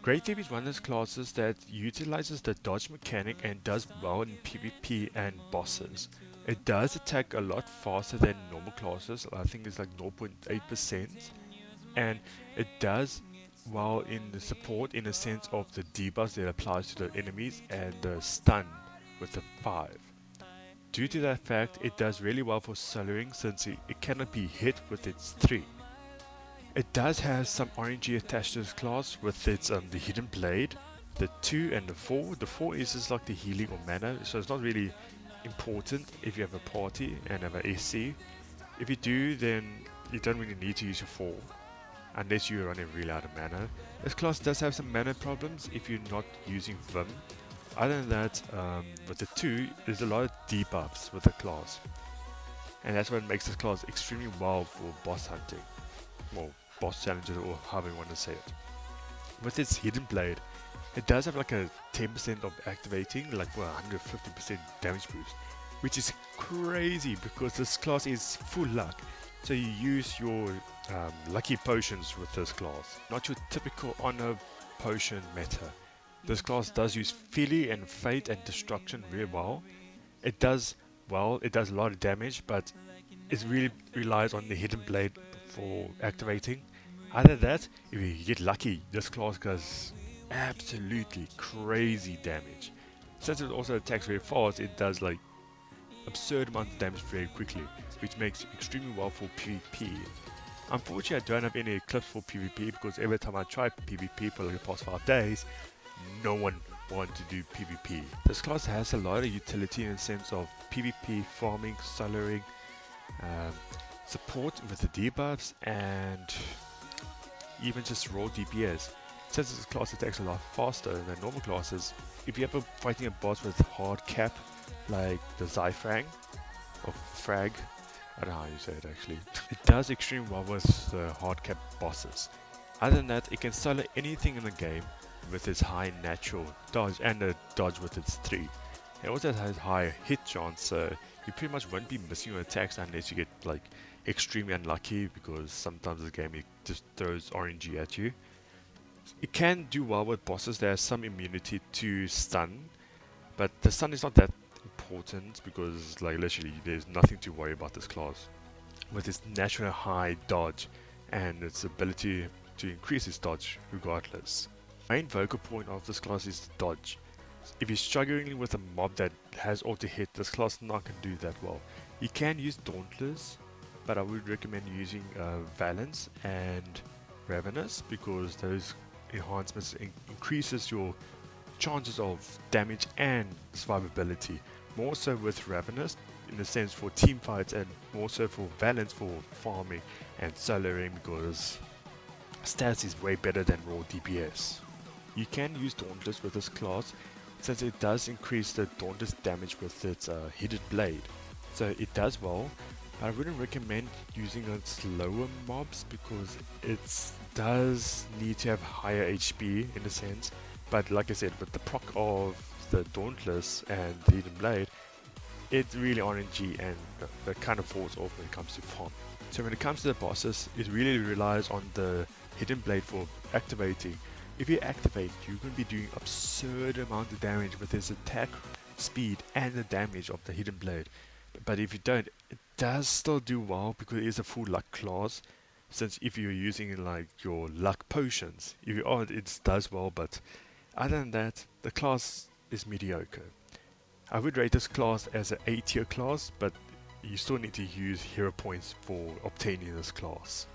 Great Thief is one of those classes that utilizes the dodge mechanic and does well in PvP and bosses. It does attack a lot faster than normal classes, I think it's like 0.8%, and it does well in the support in the sense of the debuffs that applies to the enemies and the stun with the 5. Due to that fact, it does really well for soloing since it cannot be hit with its 3. It does have some RNG attached to this class with its the hidden blade, the 2 and the 4. The 4 is just like the healing or mana, so it's not really important if you have a party and have a SC. If you do, then you don't really need to use your 4 unless you're running really out of mana. This class does have some mana problems if you're not using Vim. Other than that, with the 2, there's a lot of debuffs with the class, and that's what makes this class extremely well for boss hunting, well, boss challenges, or however you want to say it. With its hidden blade, it does have like a 10% of activating, like 150% damage boost, which is crazy because this class is full luck. So you use your lucky potions with this class, not your typical honor potion meta. This class does use Philly and Fate and Destruction very well. It does a lot of damage, but it really relies on the hidden blade for activating. Other than that, if you get lucky, this class does absolutely crazy damage. Since it also attacks very fast, it does like absurd amounts of damage very quickly, which makes it extremely well for PvP. Unfortunately, I don't have any clips for PvP because every time I try PvP for like the past 5 days, no one wants to do PvP. This class has a lot of utility in the sense of PvP, farming, soloing, support with the debuffs, and even just raw DPS. Since this class attacks a lot faster than normal classes, if you're ever fighting a boss with hard cap, like the Zyfrang, or Frag, I don't know how you say it actually, it does extremely well with hard cap bosses. Other than that, it can solo anything in the game with its high natural dodge and a dodge with its 3. It also has high hit chance, so you pretty much won't be missing your attacks unless you get like extremely unlucky, because sometimes the game it just throws RNG at you. It can do well with bosses that have some immunity to stun, but the stun is not that important because like literally there's nothing to worry about this class. With its natural high dodge and its ability to increase its dodge regardless. Main focal point of this class is dodge. If you're struggling with a mob that has auto hit, this class is not going to do that well. You can use Dauntless, but I would recommend using Valence and Ravenous because those enhancements increases your chances of damage and survivability. More so with Ravenous in the sense for team fights, and more so for Valence for farming and soloing because stats is way better than raw DPS. You can use Dauntless with this class since it does increase the Dauntless damage with its hidden blade. So it does well, but I wouldn't recommend using on slower mobs because it does need to have higher HP in a sense. But like I said, with the proc of the Dauntless and the hidden blade, it's really RNG and that kind of falls off when it comes to farm. So when it comes to the bosses, it really relies on the hidden blade for activating. If you activate, you're going to be doing absurd amount of damage with its attack speed and the damage of the hidden blade. But if you don't, it does still do well because it is a full luck class. Since if you're using like your luck potions, if you are, it does well. But other than that, the class is mediocre. I would rate this class as an A tier class, but you still need to use hero points for obtaining this class.